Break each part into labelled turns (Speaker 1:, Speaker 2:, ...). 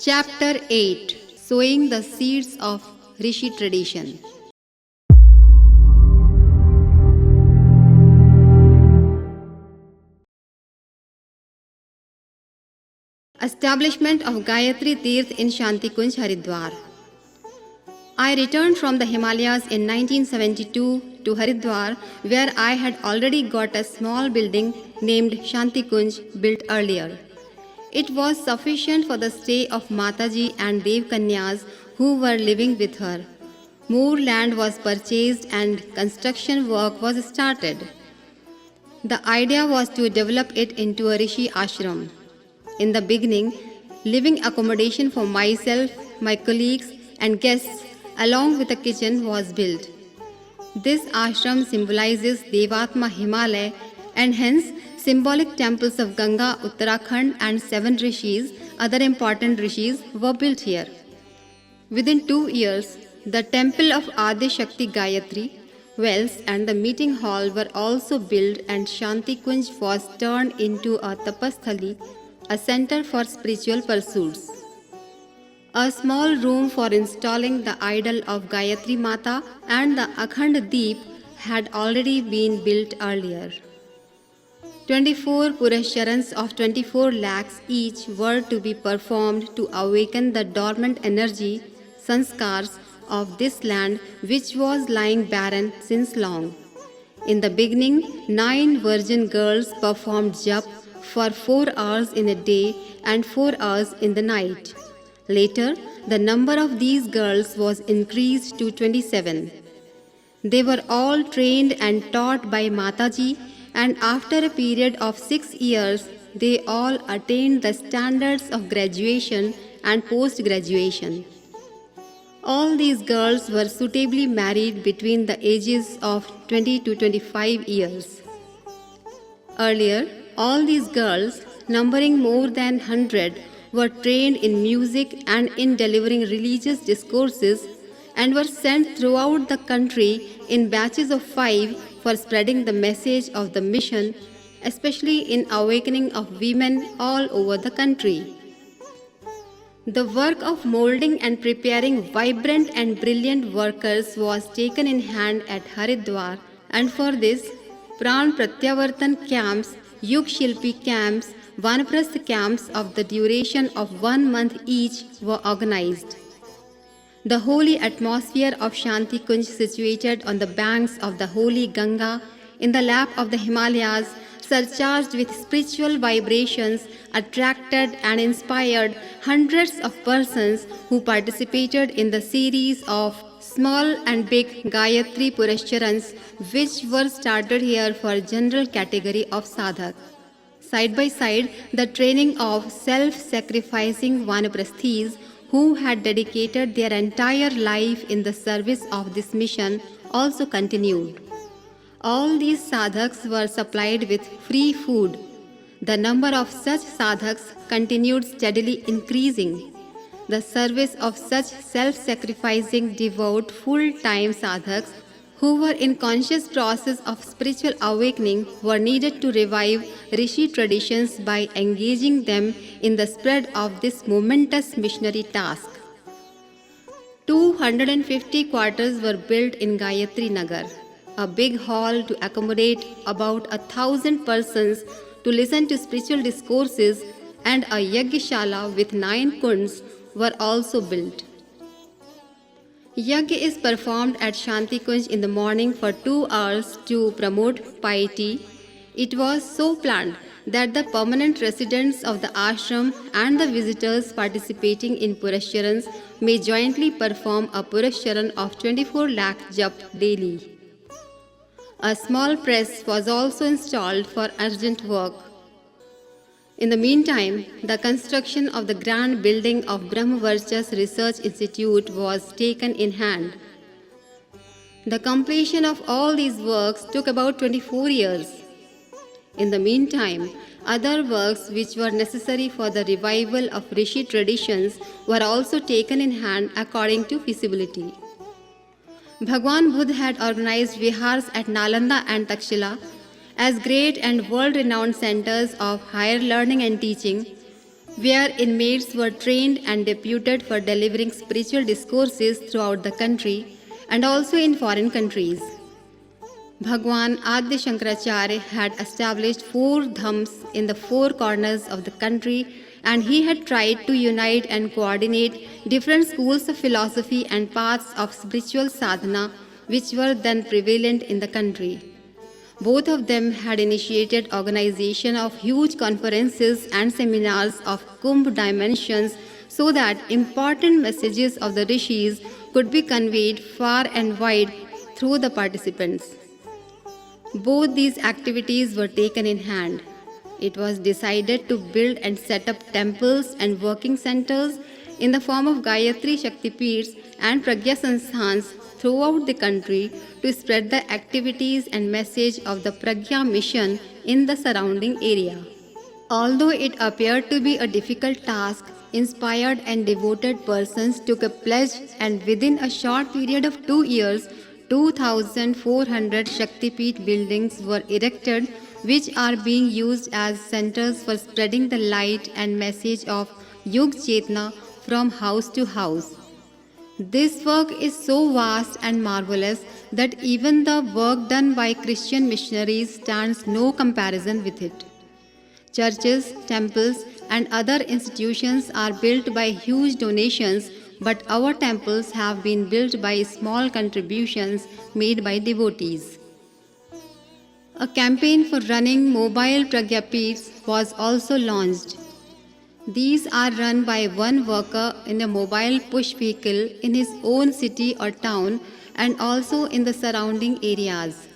Speaker 1: Chapter 8, Sowing the Seeds of Rishi Tradition. Establishment of Gayatri Tirth in Shantikunj, Haridwar. I returned from the Himalayas in 1972 to Haridwar, where I had already got a small building named Shantikunj built earlier. It was sufficient for the stay of Mataji and Dev Kanyas who were living with her. More land was purchased and construction work was started. The idea was to develop it into a Rishi ashram. In the beginning, living accommodation for myself, my colleagues, and guests, along with a kitchen, was built. This ashram symbolizes Devatma Himalaya and hence symbolic temples of Ganga, Uttarakhand, and 7 rishis, other important rishis, were built here. Within 2 years, the temple of Adi Shakti Gayatri, wells, and the meeting hall were also built, and Shantikunj was turned into a tapasthali, a center for spiritual pursuits. A small room for installing the idol of Gayatri Mata and the Akhand Deep had already been built earlier. 24 Purasharans of 24 lakhs each were to be performed to awaken the dormant energy, sanskars, of this land which was lying barren since long. In the beginning, 9 virgin girls performed jap for 4 hours in a day and 4 hours in the night. Later, the number of these girls was increased to 27. They were all trained and taught by Mataji, and after a period of 6 years, they all attained the standards of graduation and post-graduation. All these girls were suitably married between the ages of 20 to 25 years. Earlier, all these girls, numbering more than 100, were trained in music and in delivering religious discourses and were sent throughout the country in batches of 5 for spreading the message of the mission, especially in awakening of women all over the country. The work of molding and preparing vibrant and brilliant workers was taken in hand at Haridwar, and for this, Pran Pratyavartan camps, Yug Shilpi camps, Vanaprastha camps of the duration of 1 month each were organized. The holy atmosphere of Shantikunj, situated on the banks of the holy Ganga, in the lap of the Himalayas, surcharged with spiritual vibrations, attracted and inspired hundreds of persons who participated in the series of small and big Gayatri Purasharans which were started here for general category of sadhak. Side by side, the training of self-sacrificing vanaprasthis who had dedicated their entire life in the service of this mission also continued. All these sadhaks were supplied with free food. The number of such sadhaks continued steadily increasing. The service of such self-sacrificing, devout, full-time sadhaks who were in conscious process of spiritual awakening were needed to revive Rishi traditions by engaging them in the spread of this momentous missionary task. 250 quarters were built in Gayatri Nagar, a big hall to accommodate about 1,000 persons to listen to spiritual discourses, and a Yagyashala with 9 kunds were also built. Yagya is performed at Shantikunj in the morning for 2 hours to promote piety. It was so planned that the permanent residents of the ashram and the visitors participating in Purasharans may jointly perform a Purasharan of 24 lakh jap daily. A small press was also installed for urgent work. In the meantime, the construction of the grand building of Brahmavarchas Research Institute was taken in hand. The completion of all these works took about 24 years. In the meantime, other works which were necessary for the revival of Rishi traditions were also taken in hand according to feasibility. Bhagwan Buddha had organized vihars at Nalanda and Takshila as great and world-renowned centers of higher learning and teaching, where inmates were trained and deputed for delivering spiritual discourses throughout the country and also in foreign countries. Bhagwan Adi Shankaracharya had established 4 dhams in the 4 corners of the country, and he had tried to unite and coordinate different schools of philosophy and paths of spiritual sadhana which were then prevalent in the country. Both of them had initiated organization of huge conferences and seminars of Kumbh dimensions so that important messages of the rishis could be conveyed far and wide through the participants. Both these activities were taken in hand. It was decided to build and set up temples and working centers in the form of Gayatri Shaktipeeths and Pragya Sansthans throughout the country to spread the activities and message of the Pragya mission in the surrounding area. Although it appeared to be a difficult task, inspired and devoted persons took a pledge, and within a short period of 2 years, 2,400 Shaktipeeth buildings were erected, which are being used as centers for spreading the light and message of Yug Chetna from house to house. This work is so vast and marvelous that even the work done by Christian missionaries stands no comparison with it. Churches, temples, and other institutions are built by huge donations, but our temples have been built by small contributions made by devotees. A campaign for running mobile Pragyapeeths was also launched. These are run by one worker in a mobile push vehicle in his own city or town and also in the surrounding areas.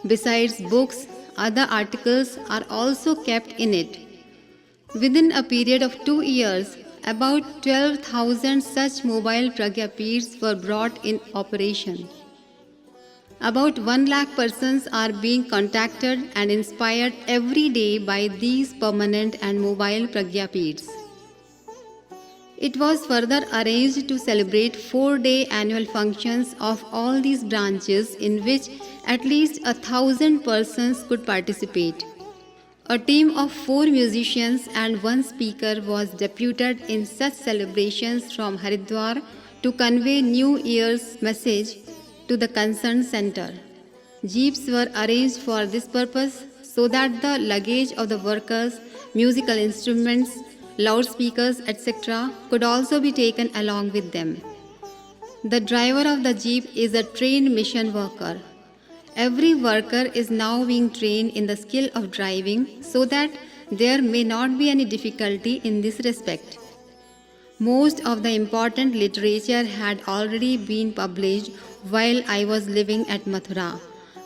Speaker 1: Besides books, other articles are also kept in it. Within a period of 2 years, about 12,000 such mobile Pragyapeeths were brought in operation. About 1 lakh persons are being contacted and inspired every day by these permanent and mobile Pragyapeeths. It was further arranged to celebrate 4-day annual functions of all these branches in which at least 1,000 persons could participate. A team of 4 musicians and 1 speaker was deputed in such celebrations from Haridwar to convey New Year's message to the concerned center. Jeeps were arranged for this purpose so that the luggage of the workers, musical instruments, loudspeakers, etc. could also be taken along with them. The driver of the jeep is a trained mission worker. Every worker is now being trained in the skill of driving so that there may not be any difficulty in this respect. Most of the important literature had already been published while I was living at Mathura.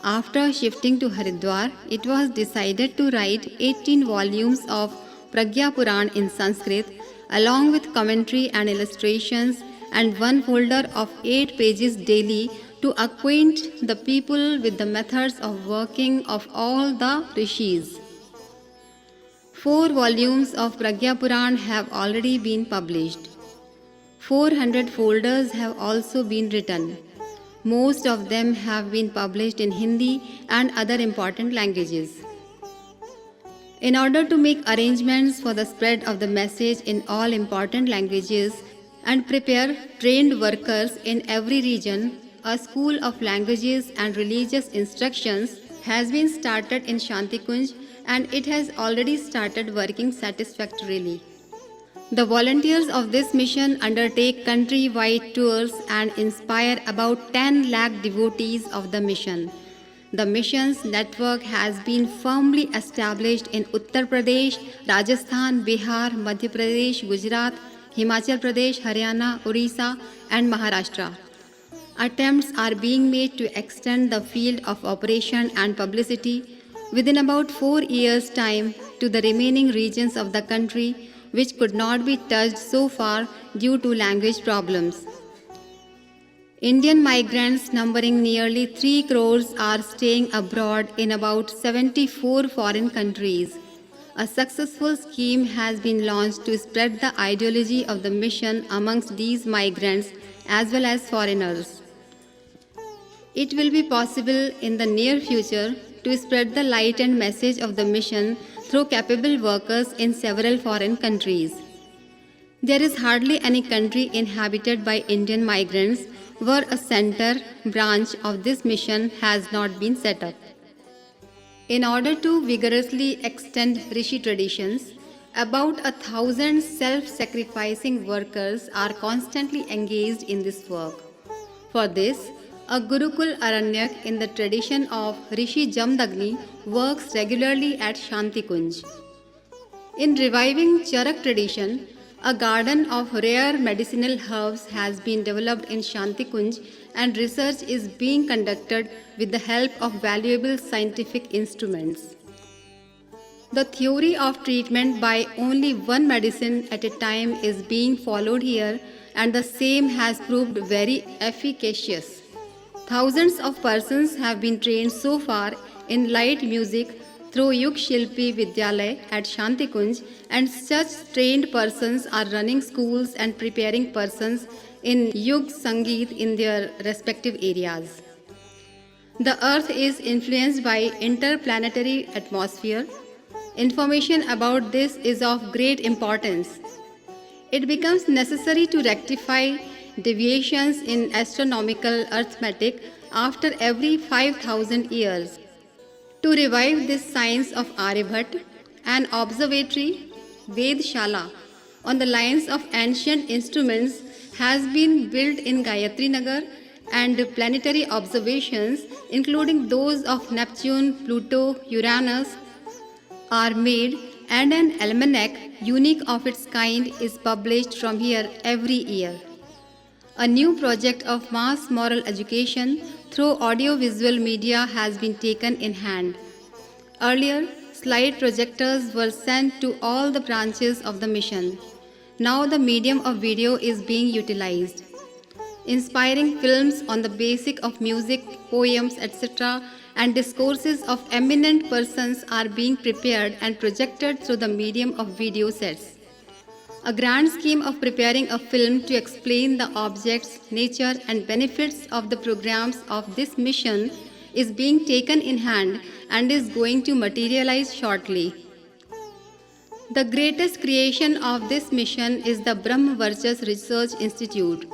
Speaker 1: After shifting to Haridwar, it was decided to write 18 volumes of Pragya Puran in Sanskrit, along with commentary and illustrations, and 1 folder of 8 pages daily to acquaint the people with the methods of working of all the rishis. 4 volumes of Pragya Puran have already been published. 400 folders have also been written. Most of them have been published in Hindi and other important languages. In order to make arrangements for the spread of the message in all important languages and prepare trained workers in every region, a school of languages and religious instructions has been started in Shantikunj, and it has already started working satisfactorily. The volunteers of this mission undertake country-wide tours and inspire about 10 lakh devotees of the mission. The mission's network has been firmly established in Uttar Pradesh, Rajasthan, Bihar, Madhya Pradesh, Gujarat, Himachal Pradesh, Haryana, Orissa, and Maharashtra. Attempts are being made to extend the field of operation and publicity within about 4 years' time to the remaining regions of the country, which could not be touched so far due to language problems. Indian migrants numbering nearly 3 crores are staying abroad in about 74 foreign countries. A successful scheme has been launched to spread the ideology of the mission amongst these migrants as well as foreigners. It will be possible in the near future to spread the light and message of the mission through capable workers in several foreign countries. There is hardly any country inhabited by Indian migrants where a center branch of this mission has not been set up. In order to vigorously extend Rishi traditions, about 1,000 self-sacrificing workers are constantly engaged in this work. For this, a Gurukul Aranyak in the tradition of Rishi Jamdagni works regularly at Shanti Kunj. In reviving Charak tradition, a garden of rare medicinal herbs has been developed in Shanti Kunj and research is being conducted with the help of valuable scientific instruments. The theory of treatment by only one medicine at a time is being followed here, and the same has proved very efficacious. Thousands of persons have been trained so far in light music through Yug Shilpi Vidyalay at Shanti Kunj, and such trained persons are running schools and preparing persons in Yug Sangeet in their respective areas. The earth is influenced by interplanetary atmosphere. Information about this is of great importance. It becomes necessary to rectify deviations in astronomical arithmetic after every 5,000 years. To revive this science of Aryabhat, an observatory, Vedshala, on the lines of ancient instruments has been built in Gayatri Nagar, and planetary observations, including those of Neptune, Pluto, Uranus, are made, and an almanac unique of its kind is published from here every year. A new project of mass moral education through audiovisual media has been taken in hand. Earlier, slide projectors were sent to all the branches of the mission. Now the medium of video is being utilized. Inspiring films on the basic of music, poems, etc., and discourses of eminent persons are being prepared and projected through the medium of video sets. A grand scheme of preparing a film to explain the objects, nature, and benefits of the programs of this mission is being taken in hand and is going to materialize shortly. The greatest creation of this mission is the Brahm Varchas Research Institute,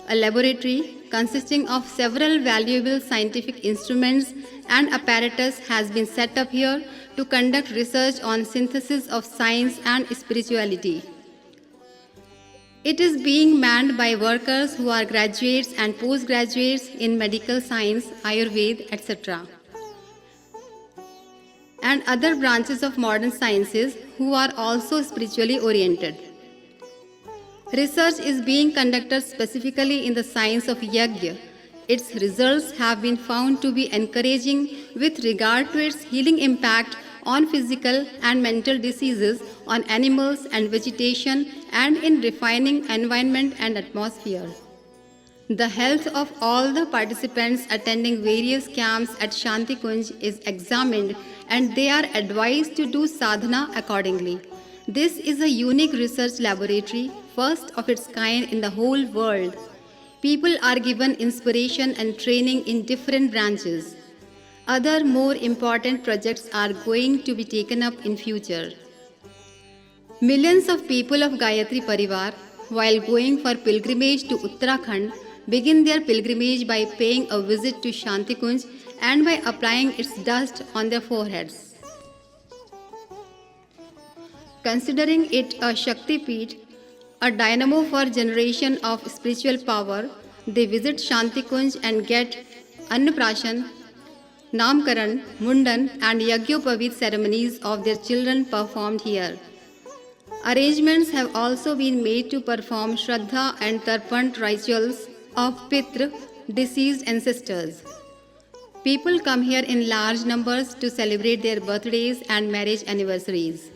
Speaker 1: a laboratory consisting of several valuable scientific instruments and apparatus has been set up here to conduct research on synthesis of science and spirituality. It is being manned by workers who are graduates and postgraduates in medical science, Ayurveda, etc., and other branches of modern sciences who are also spiritually oriented. Research is being conducted specifically in the science of Yajna. Its results have been found to be encouraging with regard to its healing impact on physical and mental diseases, on animals and vegetation, and in refining environment and atmosphere. The health of all the participants attending various camps at Shanti Kunj is examined, and they are advised to do sadhana accordingly. This is a unique research laboratory, first of its kind in the whole world. People are given inspiration and training in different branches. Other more important projects are going to be taken up in future. Millions of people of Gayatri Parivar, while going for pilgrimage to Uttarakhand, begin their pilgrimage by paying a visit to Shanti Kunj and by applying its dust on their foreheads. Considering it a Shakti Peeth, a dynamo for generation of spiritual power, they visit Shanti Kunj and get Annaprashan, Namkaran, Mundan, and Yagyopavit ceremonies of their children performed here. Arrangements have also been made to perform Shraddha and Tarpan rituals of Pitra, deceased ancestors. People come here in large numbers to celebrate their birthdays and marriage anniversaries.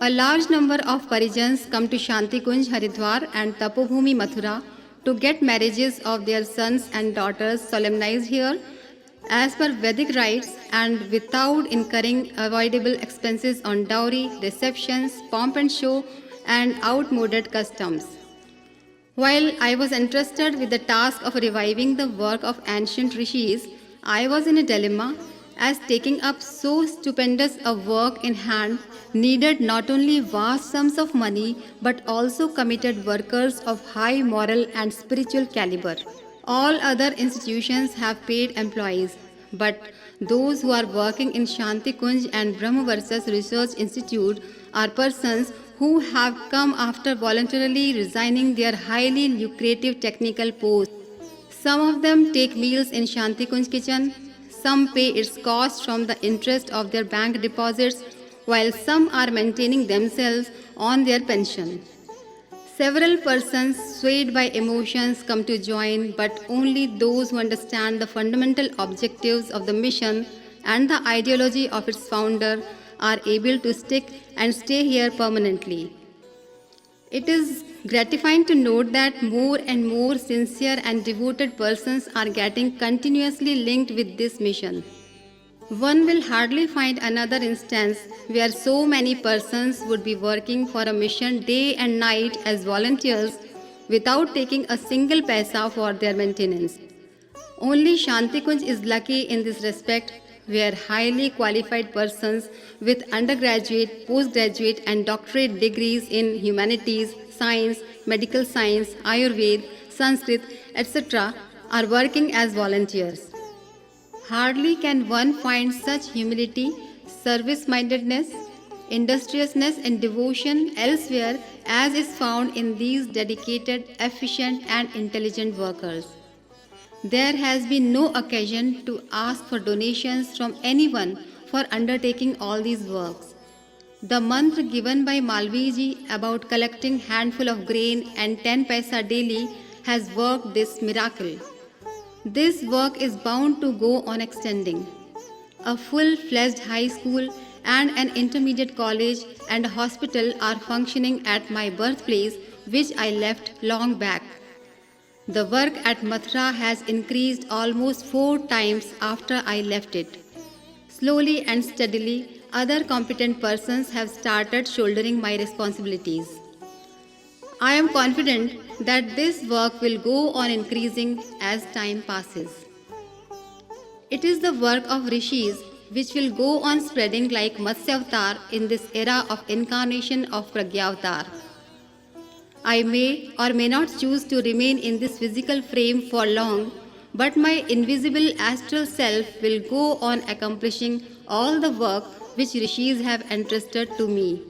Speaker 1: A large number of Parijans come to Shanti Kunj Haridwar and Tapobhumi Mathura to get marriages of their sons and daughters solemnized here as per Vedic rites and without incurring avoidable expenses on dowry, receptions, pomp and show, and outmoded customs. While I was entrusted with the task of reviving the work of ancient rishis, I was in a dilemma as taking up so stupendous a work in hand needed not only vast sums of money but also committed workers of high moral and spiritual caliber. All other institutions have paid employees, but those who are working in Shanti Kunj and Brahmavarsa's Research Institute are persons who have come after voluntarily resigning their highly lucrative technical posts. Some of them take meals in Shanti Kunj kitchen, some pay its cost from the interest of their bank deposits, while some are maintaining themselves on their pension. Several persons swayed by emotions come to join, but only those who understand the fundamental objectives of the mission and the ideology of its founder are able to stick and stay here permanently. It is gratifying to note that more and more sincere and devoted persons are getting continuously linked with this mission. One will hardly find another instance where so many persons would be working for a mission day and night as volunteers without taking a single paisa for their maintenance. Only Shanti Kunj is lucky in this respect, where highly qualified persons with undergraduate, postgraduate, and doctorate degrees in humanities, science, medical science, Ayurveda, Sanskrit, etc., are working as volunteers. Hardly can one find such humility, service mindedness, industriousness, and devotion elsewhere as is found in these dedicated, efficient, and intelligent workers. There has been no occasion to ask for donations from anyone for undertaking all these works. The mantra given by Malviji about collecting handful of grain and 10 paisa daily has worked this miracle. This work is bound to go on extending. A full-fledged high school and an intermediate college and a hospital are functioning at my birthplace, which I left long back. The work at Mathura has increased almost 4 times after I left it. Slowly and steadily, other competent persons have started shouldering my responsibilities. I am confident that this work will go on increasing as time passes. It is the work of rishis which will go on spreading like Matsyavatar in this era of incarnation of Pragyavatar. I may or may not choose to remain in this physical frame for long, but my invisible astral self will go on accomplishing all the work which rishis have entrusted to me.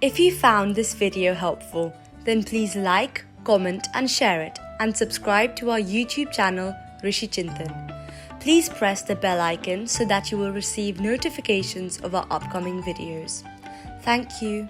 Speaker 2: If you found this video helpful, then please like, comment and share it, and subscribe to our YouTube channel Rishi Chintan. Please press the bell icon so that you will receive notifications of our upcoming videos. Thank you.